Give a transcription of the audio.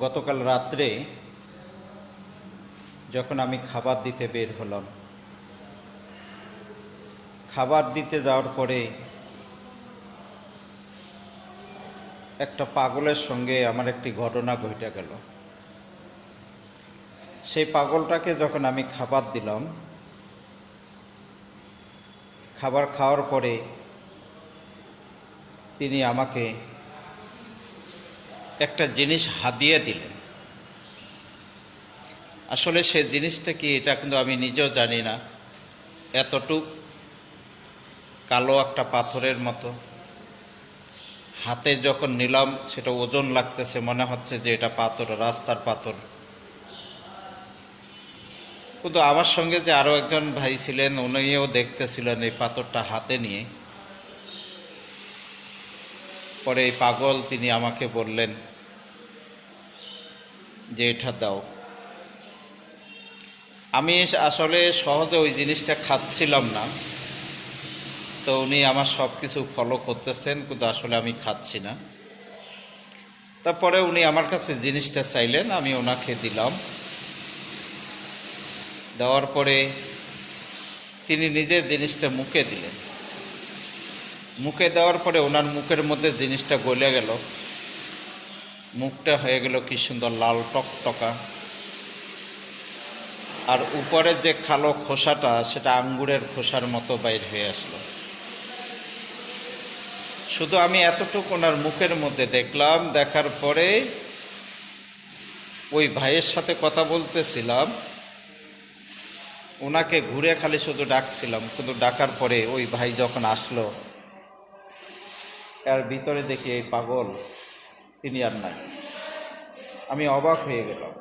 গতকাল রাত্রে যখন আমি খাবার দিতে বের হলাম, খাবার দিতে যাওয়ার পরে একটা পাগলের সঙ্গে আমার একটি ঘটনা ঘটে গেল। সেই পাগলটাকে যখন আমি খাবার দিলাম, খাবার খাওয়ার পরে তিনি আমাকে একটা জিনিস হাদিয়া দিলেন। আসলে সে জিনিসটা কি এটা কিন্তু আমি নিজেও জানি না। এতটুক কালো একটা পাথরের মতো, হাতে যখন নিলাম সেটা ওজন লাগতেছে, মনে হচ্ছে যে এটা পাথর, রাস্তার পাথর। কিন্তু আমার সঙ্গে যে আরও একজন ভাই ছিলেন, উনিও দেখতেছিলেন এই পাথরটা হাতে নিয়ে। পরে এই পাগল তিনি আমাকে বললেন যে এটা দাও। আমি আসলে সহজে ওই জিনিসটা খাচ্ছিলাম না, তো উনি আমার সব কিছু ফলো করতেছেন, কিন্তু আসলে আমি খাচ্ছি না। তারপরে উনি আমার কাছে জিনিসটা চাইলেন, আমি ওনাকে দিলাম। দেওয়ার পরে তিনি নিজের জিনিসটা মুখে দিলেন। মুখে দেওয়ার পরে ওনার মুখের মধ্যে জিনিসটা গলে গেল, মুখটা হয়ে গেল কি সুন্দর লাল টকটকা, আর উপরের যে কালো খোসাটা সেটা আঙ্গুরের খোসার মতো বাইর হয়ে আসলো। শুধু আমি এতটুকু ওনার মুখের মধ্যে দেখলাম। দেখার পরে ওই ভাইয়ের সাথে কথা বলতেছিলাম, ওনাকে ঘুরে খালি শুধু ডাকছিলাম, কিন্তু ডাকার পরে ওই ভাই যখন আসলো, এর ভিতরে দেখি এই পাগল তিনি আর নাই। আমি অবাক হয়ে গেলাম।